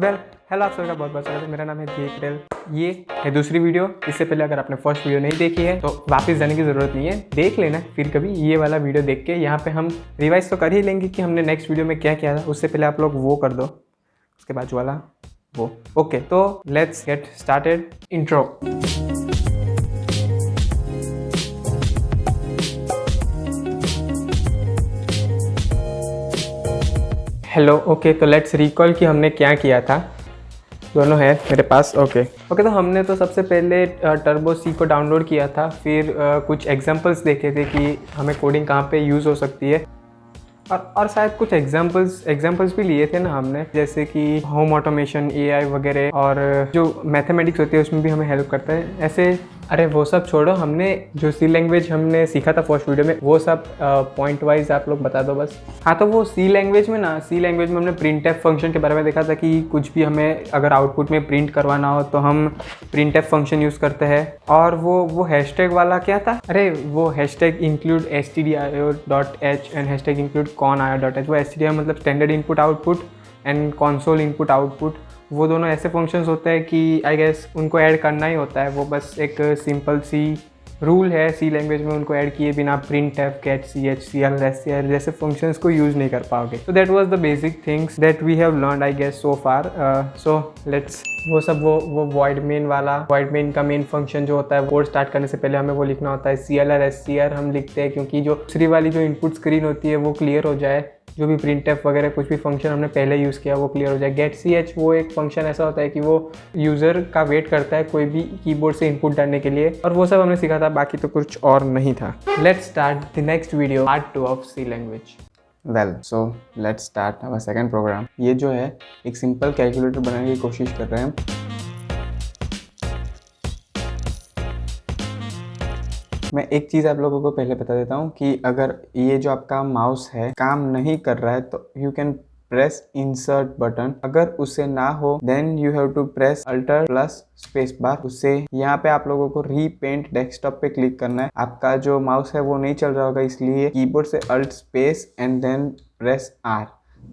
Well hello, आप सबका बहुत बहुत स्वागत है। मेरा नाम है जी पटेल। ये है दूसरी वीडियो। इससे पहले अगर आपने फर्स्ट वीडियो नहीं देखी है तो वापस जाने की ज़रूरत नहीं है, देख लेना फिर कभी ये वाला वीडियो देख के। यहाँ पे हम रिवाइज तो कर ही लेंगे कि हमने नेक्स्ट वीडियो में क्या किया था। उससे पहले आप लोग वो कर दो, उसके बाजू वाला वो। ओके, तो let's get started. Intro. Hello. Okay, तो लेट्स रिकॉल कि हमने क्या किया था। दोनों है मेरे पास। ओके, तो हमने तो सबसे पहले टर्बो सी को डाउनलोड किया था। फिर कुछ एग्जांपल्स देखे थे कि हमें कोडिंग कहाँ पे यूज़ हो सकती है, और शायद कुछ एग्जांपल्स भी लिए थे ना हमने, जैसे कि होम ऑटोमेशन, एआई वगैरह, और जो मैथमेटिक्स होती है उसमें भी हमें हेल्प करता है ऐसे। अरे वो सब छोड़ो, हमने जो सी लैंग्वेज हमने सीखा था फर्स्ट वीडियो में, वो सब पॉइंट वाइज आप लोग बता दो बस। हाँ, तो वो सी लैंग्वेज में हमने प्रिंट एफ फंक्शन के बारे में देखा था कि कुछ भी हमें अगर आउटपुट में प्रिंट करवाना हो तो हम प्रिंट एफ फंक्शन यूज़ करते हैं। और वो हैशटैग वाला क्या था, अरे वो hashtag include stdio.h and hashtag include conio.h। वो stdio मतलब standard input output and console input output. वो दोनों ऐसे फंक्शंस होते हैं कि आई गेस उनको ऐड करना ही होता है। वो बस एक सिंपल सी रूल है सी लैंग्वेज में, उनको ऐड किए बिना print f, get, C H, C L, S C R जैसे फंक्शंस को यूज़ नहीं कर पाओगे। तो that was the basic things that we have learned I guess so far. So let's वो वॉइड मेन वाला, वॉइड मेन का main function जो होता है, कोड स्टार्ट करने से पहले हमें वो लिखना होता है। C L R, S C R हम लिखते हैं क्योंकि जो दूसरी वाली जो इनपुट स्क्रीन होती है वो क्लियर हो जाए, जो भी प्रिंट एफ वगैरह कुछ भी फंक्शन हमने पहले यूज़ किया वो क्लियर हो जाए। गेट सी एच वो एक फंक्शन ऐसा होता है कि वो यूज़र का वेट करता है कोई भी कीबोर्ड से इनपुट डालने के लिए, और वो सब हमने सीखा था, बाकी तो कुछ और नहीं था। Let's start the next video, part 2 of C language. Well, so let's start our second program. ये जो है एक सिंपल कैलकुलेटर बनाने की कोशिश कर रहे हैं। मैं एक चीज़ आप लोगों को पहले बता देता हूँ कि अगर ये जो आपका माउस है काम नहीं कर रहा है तो you can press insert button. अगर उससे ना हो then you have to press alter plus space bar. उससे यहाँ पे आप लोगों को रीपेंट डेस्कटॉप पे क्लिक करना है। आपका जो माउस है वो नहीं चल रहा होगा, इसलिए कीबोर्ड से alt space and then press R,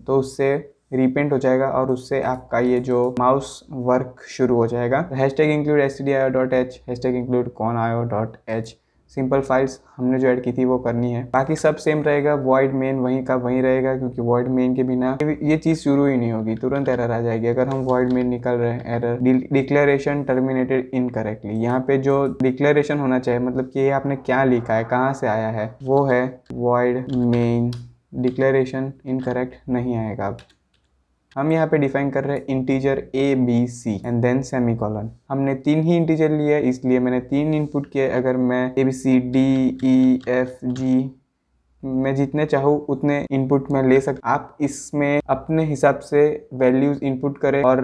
तो उससे रीपेंट हो जाएगा और उससे आपका ये जो माउस वर्क शुरू हो जाएगा। Hashtag include stdio.h, hashtag include conio.h। Simple files हमने जो ऐड की थी वो करनी है, बाकी सब सेम रहेगा। वॉइड मेन वहीं का वहीं रहेगा क्योंकि वॉइड मेन के बिना ये चीज़ शुरू ही नहीं होगी, तुरंत एरर आ जाएगी। अगर हम वॉइड मेन निकल रहे हैं, एरर डिक्लेरेशन टर्मिनेटेड इनकरेक्टली। यहाँ पे जो डिक्लेरेशन होना चाहिए, मतलब कि ये आपने क्या लिखा है, कहाँ से आया है, वो है वॉइड मेन। डिक्लेरेशन इनकरेक्ट नहीं आएगा। अब हम यहाँ पे डिफाइन कर रहे हैं integer A B C and then semicolon. हमने 3 ही इंटीजर लिए है इसलिए मैंने 3 इनपुट किए। अगर मैं A B C D E F G मैं जितने चाहूँ उतने इनपुट में ले सकता। आप इसमें अपने हिसाब से वैल्यूज इनपुट करें और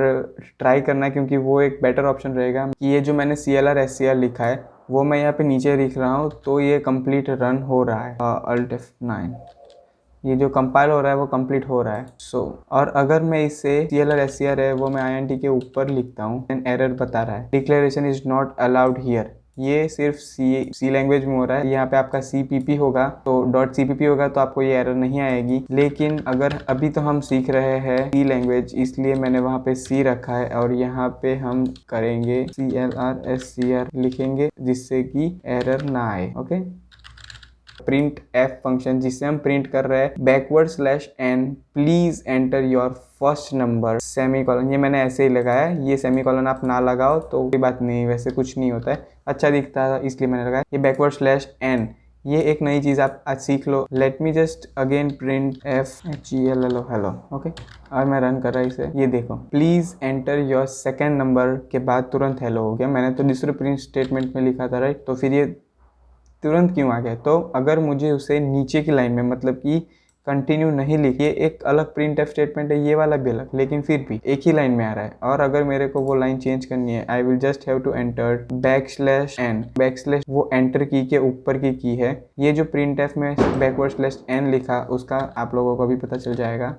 ट्राई करना, क्योंकि वो एक बेटर ऑप्शन रहेगा। कि ये जो मैंने C L R S C R लिखा है वो मैं यहाँ पे नीचे लिख रहा हूँ, तो ये कंप्लीट रन हो रहा है। अल्ट F9, ये जो कंपाइल हो रहा है वो कंप्लीट हो रहा है। और अगर मैं इसे CLR SCR है वो मैं INT के ऊपर लिखता हूँ, एन एरर बता रहा है, declaration is not allowed here. ये सिर्फ सी लैंग्वेज में हो रहा है। यहाँ पे आपका CPP होगा तो .cpp होगा तो आपको ये एरर नहीं आएगी। लेकिन अगर अभी तो हम सीख रहे हैं सी लैंग्वेज, इसलिए मैंने वहाँ पे C रखा है और यहाँ पे हम करेंगे CLR SCR लिखेंगे जिससे कि एरर ना आए। ओके, प्रिंट एफ फंक्शन जिससे हम प्रिंट कर रहे हैं backward, please enter your first number semicolon. ये मैंने ऐसे ही लगाया है, ये सेमीकोलन आप ना लगाओ तो कोई बात नहीं, वैसे कुछ नहीं होता है, अच्छा दिखता है इसलिए मैंने लगाया। ये बैकवर्ड/n, ये एक नई चीज़ आप आज सीख लो। Let me just again print FHELLO hello. Okay, और मैं रन कर रहा हूँ इसे। ये देखो, please enter your second number के बाद तुरंत हेलो हो गया। मैंने तो दूसरे प्रिंट स्टेटमेंट में लिखा था, राइट, तो फिर ये तुरंत क्यों आ गया? तो अगर मुझे उसे नीचे की लाइन में, मतलब कि कंटिन्यू नहीं लिखिए, एक अलग प्रिंट एफ स्टेटमेंट है, ये वाला भी अलग, लेकिन फिर भी एक ही लाइन में आ रहा है। और अगर मेरे को वो लाइन चेंज करनी है, I will just have to enter \n। Backslash वो एंटर की के ऊपर की है। ये जो प्रिंट एफ में \n लिखा उसका आप लोगों को भी पता चल जाएगा।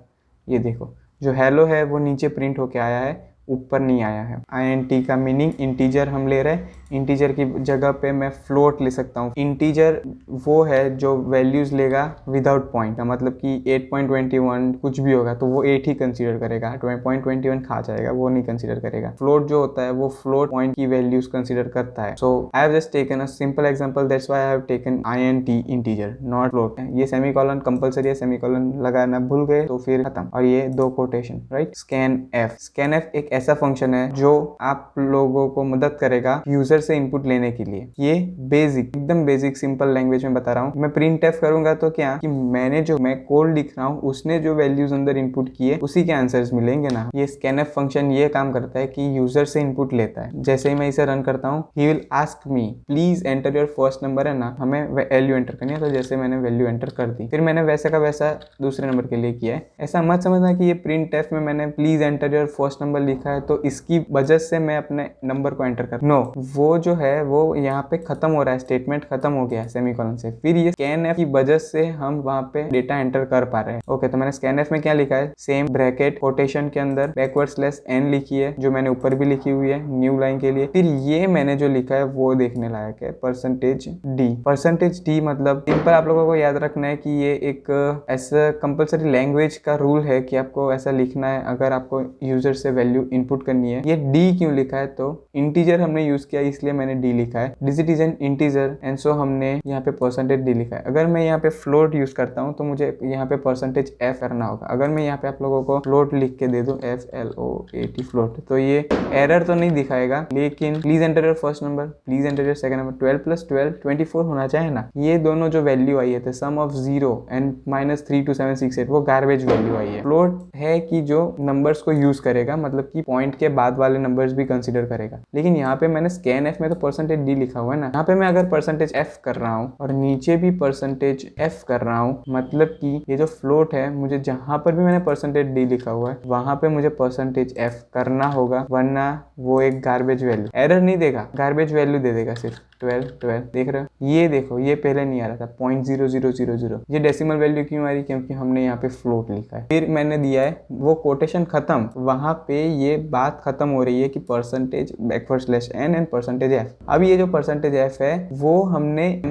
ये देखो, जो हेलो है वो नीचे प्रिंट होके आया है, ऊपर नहीं आया है। int का मीनिंग इंटीजर हम ले रहे हैं, इंटीजर की जगह पे मैं फ्लोट ले सकता हूँ। इंटीजर वो है जो वैल्यूज लेगा विदाउट पॉइंट, मतलब कि 8.21 कुछ भी होगा तो वो 8 ही कंसीडर करेगा, 20.21 खा जाएगा, वो नहीं कंसीडर करेगा। फ्लोट जो होता है वो फ्लोट पॉइंट की वैल्यूज कंसीडर करता है। So I have just taken a simple example, that's why I have taken int integer not float. ये सेमीकोलन कंपलसरी है, सेमीकोलन लगाना भूल गए तो फिर खत्म। और ये दो कोटेशन, राइट। scanf एक ऐसा फंक्शन है जो आप लोगों को मदद करेगा यूजर से इनपुट लेने के लिए। ये बेसिक, एकदम बेसिक सिंपल लैंग्वेज में बता रहा हूँ। मैं printf करूंगा तो क्या कि मैं कोड लिख रहा हूँ, उसने जो वैल्यूज अंदर इनपुट किए उसी के आंसर्स मिलेंगे ना। ये scanf फंक्शन ये काम करता है कि यूजर से इनपुट लेता है। जैसे ही मैं इसे रन करता हूँ, he will ask me please enter your first number, है ना, हमें वैल्यू एंटर करनी है। तो जैसे मैंने वैल्यू एंटर कर दी, फिर मैंने वैसे का वैसा दूसरे नंबर के लिए किया है। ऐसा मत समझना कि ये printf में मैंने please enter your first number लिखा है तो इसकी वजह से मैं अपने नंबर को एंटर कर, नो, वो जो है वो यहाँ पे खत्म हो रहा है, स्टेटमेंट खत्म हो गया है सेमीकोलन से। फिर ये scanf की वजह से हम वहाँ पे डेटा एंटर कर पा रहे हैं। ओके, तो मैंने scanf में क्या लिखा है, सेम ब्रैकेट कोटेशन के अंदर /n लिखी है, जो मैंने ऊपर भी लिखी हुई है न्यू लाइन के लिए। फिर ये मैंने जो लिखा है वो देखने लायक है, %d मतलब सिंपल आप लोगों को याद रखना है कि ये एक ऐसा कंपलसरी लैंग्वेज का रूल है कि आपको ऐसा लिखना है अगर आपको यूजर से वैल्यू इनपुट करनी है। ये d क्यों लिखा है, तो इंटीजर हमने यूज किया इसलिए मैंने d लिखा है। Digit is an integer and so हमने यहाँ पे %d लिखा है। अगर मैं यहाँ पे फ्लोट यूज करता हूँ तो मुझे यहाँ पे %f करना होगा। अगर मैं यहाँ पे आप लोगों को फ्लोट लिख के दे दूं, FLOAT फ्लोट, तो ये एरर तो नहीं दिखाएगा, लेकिन please enter your first number, please enter your second number, 12 + 12 24 होना चाहिए ना। ये दोनों जो वैल्यू आई है सम ऑफ 0 एंड -32768, वो गार्बेज वैल्यू आई है। फ्लोट है कि जो नंबर्स को यूज करेगा, मतलब कि पॉइंट के बाद वाले नंबर्स भी कंसीडर करेगा। लेकिन यहाँ पे मैंने scanf में तो %d लिखा हुआ है ना। यहाँ पे मैं अगर %f कर रहा हूँ और नीचे भी %f कर रहा हूँ, मतलब कि ये जो फ्लोट है, मुझे जहां पर भी मैंने %d लिखा हुआ है वहां पे मुझे %f करना होगा, वरना वो एक गार्बेज वैल्यू, एरर नहीं देगा, गार्बेज वैल्यू दे देगा सिर्फ 12 देख रहे हो। ये देखो, ये पहले नहीं आ रहा था, 0.0000। ये डेसिमल वैल्यू क्यों आ रही, क्योंकि हमने यहाँ पे फ्लोट लिखा है। फिर मैंने दिया है वो कोटेशन खत्म, वहां पे ये बात खत्म हो रही है कि %n एंड %f। अब ये जो %f है वो हमने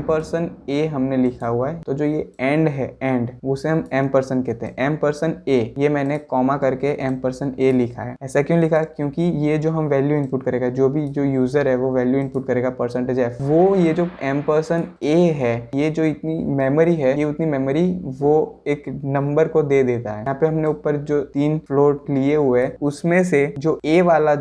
a हमने लिखा हुआ है, तो जो ये एंड है, एंड, उसे हम %, कहते हैं %a। ये मैंने कॉमा करके %a लिखा है। ऐसा क्यों लिखा, क्योंकि ये जो हम वैल्यू इनपुट करेगा, जो भी जो यूजर है वो वैल्यू इनपुट करेगा %f, वो ये जो %a है, ये जो इतनी मेमोरी है, ये उतनी मेमोरी वो एक नंबर को दे देता है। यहाँ पे हमने ऊपर जो 3 फ्लोट लिए हुए हैं, उसमें से जो a वाला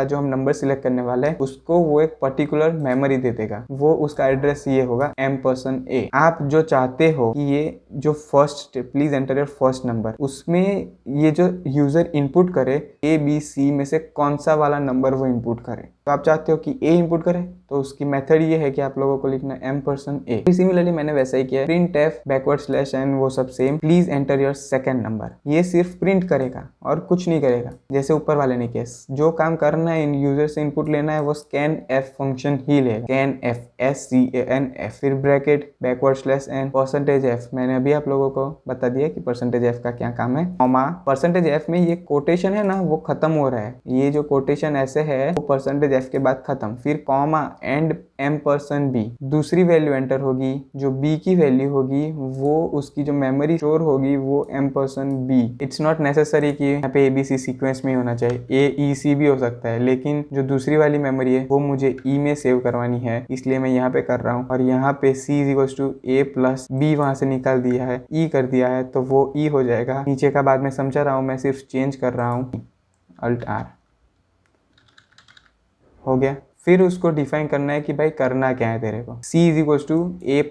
जो हम नंबर सिलेक्ट करने वाले हैं, उसको वो एक पर्टिकुलर मेमोरी दे देगा। वो उसका एड्रेस ये होगा %a। आप जो चाहते हो कि ये जो first, please enter your first number, उसमें ये जो यूजर इनपुट करे a b c में से कौन सा वाला नंबर वो इनपुट करे। तो आप चाहते हो कि a इनपुट करे, तो उसकी मेथड ये है कि आप लोगों को लिखना है %a। सिमिलरली मैंने वैसा ही किया है, printf /n वो सब same, please enter your second number, ये सिर्फ प्रिंट करेगा और कुछ नहीं करेगा, जैसे ऊपर वाले ने किया। जो काम करना है, इन यूजर से इनपुट लेना है, वो scanf फंक्शन ही लेगा, scanf SCANF, फिर ब्रैकेट /n %f। मैंने अभी आप लोगों को बता दिया कि %f का क्या काम है। कॉमा %f में ये कोटेशन है ना, वो खत्म हो रहा है, ये जो कोटेशन ऐसे है वो %f के बाद खत्म, फिर कॉमा एंड %b, दूसरी वैल्यू एंटर होगी, जो b की वैल्यू होगी वो उसकी जो मेमोरी स्टोर होगी वो %b। इट्स नॉट नेसेसरी कि यहाँ पे ABC सीक्वेंस में होना चाहिए, AEC भी हो सकता है, लेकिन जो दूसरी वाली मेमोरी है वो मुझे E में सेव करवानी है, इसलिए मैं यहाँ पे कर रहा हूँ। और यहाँ पे C = A + B वहां से निकाल दिया है, E कर दिया है, तो वो E हो जाएगा। नीचे का बाद में समझा रहा हूँ, मैं सिर्फ चेंज कर रहा हूँ, Alt+R हो गया। फिर उसको डिफाइन करना है कि भाई करना क्या है तेरे को। C = A +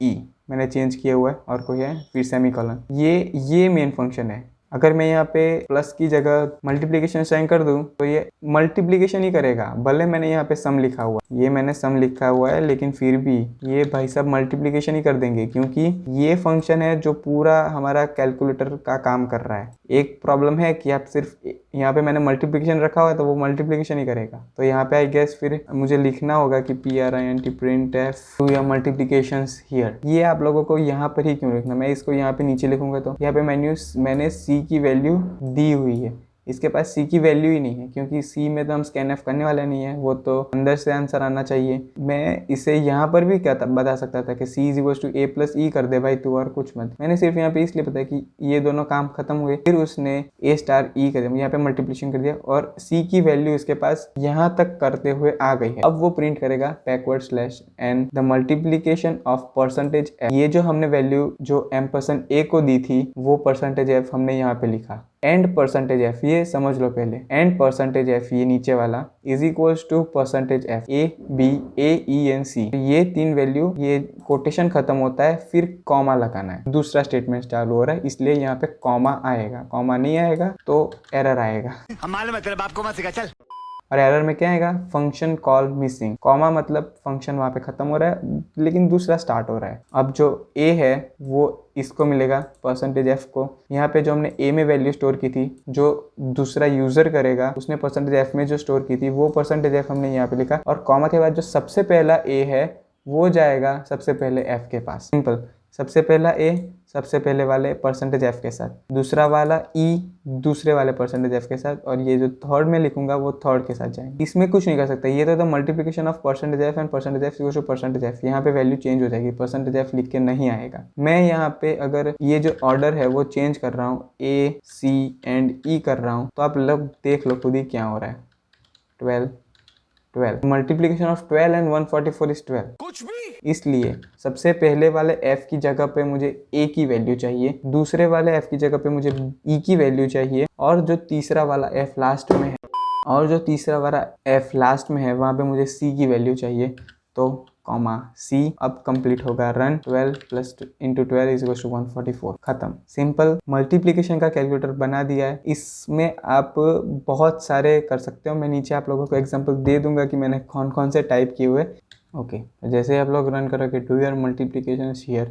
E मैंने चेंज किया हुआ है, और कोई है, फिर सेमीकोलन। ये मेन फंक्शन है। अगर मैं यहाँ पे प्लस की जगह मल्टीप्लिकेशन साइन कर दूं तो ये मल्टीप्लिकेशन ही करेगा, भले मैंने यहाँ पे सम लिखा हुआ है, ये मैंने सम लिखा हुआ है, लेकिन फिर भी ये भाई साहब मल्टीप्लिकेशन ही कर देंगे, क्योंकि ये फंक्शन है जो पूरा हमारा कैलकुलेटर का काम कर रहा है। एक प्रॉब्लम है कि आप सिर्फ यहाँ पे मैंने मल्टीप्लिकेशन रखा हुआ है तो वो मल्टीप्लिकेशन ही करेगा। तो यहाँ पे आई गेस फिर मुझे लिखना होगा कि print टू या मल्टीप्लिकेशंस हियर। ये आप लोगों को यहाँ पर ही क्यों लिखना, मैं इसको यहाँ पे नीचे लिखूंगा तो यहाँ पे मैंने C की वैल्यू दी हुई है, इसके पास सी की वैल्यू ही नहीं है, क्योंकि सी में तो हम स्कैन एफ करने वाले नहीं है, वो तो अंदर से आंसर आना चाहिए। मैं इसे यहाँ पर भी क्या बता सकता था कि C is equal to A plus E कर दे भाई तू, और कुछ मत। मैंने सिर्फ यहाँ पे इसलिए बताया कि ये दोनों काम खत्म हुए, फिर उसने ए स्टार ई कर दिया, यहाँ पे मल्टीप्लिकेशन कर दिया और सी की वैल्यू इसके पास यहाँ तक करते हुए आ गई है। अब वो प्रिंट करेगा backward slash and the multiplication of percentage F. ये जो हमने वैल्यू जो एम्परसेंड ए को दी थी वो परसेंटेज एफ हमने यहाँ पे लिखा, एंड परसेंटेज एफ, ये समझ लो पहले, एंड परसेंटेज एफ ये नीचे वाला is equals to percentage F A B A E N C. ये तीन वैल्यू, ये कोटेशन खत्म होता है फिर कॉमा लगाना है, दूसरा स्टेटमेंट चालू हो रहा है, इसलिए यहाँ पे कॉमा आएगा। कॉमा नहीं आएगा तो एरर आएगा। और एरर में क्या आएगा, फंक्शन कॉल मिसिंग। कॉमा मतलब फंक्शन वहाँ पे खत्म हो रहा है लेकिन दूसरा स्टार्ट हो रहा है। अब जो ए है वो इसको मिलेगा परसेंटेज एफ को, यहाँ पे जो हमने ए में वैल्यू स्टोर की थी, जो दूसरा यूजर करेगा उसने परसेंटेज एफ में जो स्टोर की थी वो परसेंटेज एफ हमने यहाँ पे लिखा, और कॉमा के बाद जो सबसे पहला ए है वो जाएगा सबसे पहले एफ के पास। सिंपल, सबसे पहला ए सबसे पहले वाले परसेंटेज एफ के साथ, दूसरा वाला ई दूसरे वाले परसेंटेज एफ के साथ, और ये जो थर्ड में लिखूंगा वो थर्ड के साथ जाएंगे। इसमें कुछ नहीं कर सकता, ये तो multiplication of percentage F and percentage F equals to percentage F. यहाँ पे वैल्यू चेंज हो जाएगी, परसेंटेज एफ लिख के नहीं आएगा। मैं यहाँ पे अगर ये जो ऑर्डर है वो चेंज कर रहा हूँ, ए सी एंड ई कर रहा हूँ, तो आप लोग देख लो खुद ही क्या हो रहा है। 12 मल्टीप्लिकेशन ऑफ 12 एंड 144 इज 12। कुछ भी, इसलिए सबसे पहले वाले f की जगह पे मुझे a की वैल्यू चाहिए, दूसरे वाले f की जगह पे मुझे e की वैल्यू चाहिए, और जो तीसरा वाला f लास्ट में है वहाँ पे मुझे c की वैल्यू चाहिए। तो कॉमा सी, अब कंप्लीट होगा run. 12 plus into 12 is equal to 144, खत्म। सिंपल मल्टीप्लिकेशन का कैलकुलेटर बना दिया है। इसमें आप बहुत सारे कर सकते हो, मैं नीचे आप लोगों को एग्जांपल दे दूंगा कि मैंने कौन कौन से टाइप किए हुए। ओके, जैसे आप लोग रन करोगे do your multiplication here,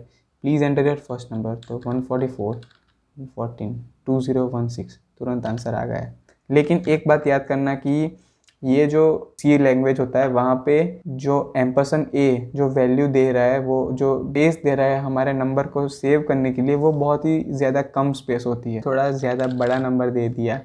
please enter your first number, तो 144 14 2016 तुरंत आंसर आ गया है। लेकिन एक बात याद करना कि ये जो सी लैंग्वेज होता है वहाँ पे जो एम्परसेंड ए जो वैल्यू दे रहा है, वो जो बेस दे रहा है हमारे नंबर को सेव करने के लिए, वो बहुत ही ज़्यादा कम स्पेस होती है। थोड़ा ज़्यादा बड़ा नंबर दे दिया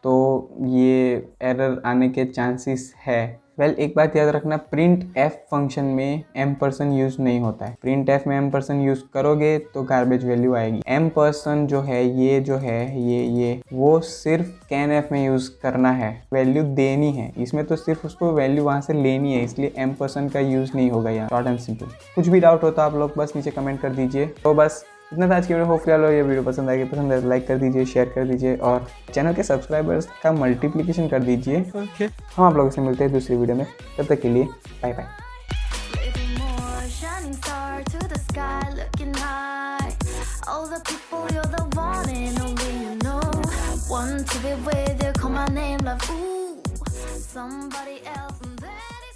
तो ये एरर आने के चांसेस है। एक बात याद रखना, प्रिंट एफ फंक्शन में एम्परसेंड यूज नहीं होता है। प्रिंट एफ में एम्परसेंड यूज करोगे तो गार्बेज वैल्यू आएगी। एम्परसेंड जो है ये वो सिर्फ स्कैन एफ में यूज करना है, वैल्यू देनी है। इसमें तो सिर्फ उसको वैल्यू वहां से लेनी है, इसलिए एम्परसेंड का यूज नहीं होगा यहाँ। Short and simple. कुछ भी डाउट हो तो आप लोग बस नीचे कमेंट कर दीजिए। तो बस इतना था आज की वीडियो। होपफुली आप लोग ये वीडियो पसंद आएगी, पसंद आए लाइक कर दीजिए, शेयर कर दीजिए, और चैनल के सब्सक्राइबर्स का मल्टीप्लिकेशन कर दीजिए। हम आप लोगों से मिलते हैं दूसरी वीडियो में, तब तक के लिए bye bye. Want to be with you, call my name, love, ooh, somebody else, and then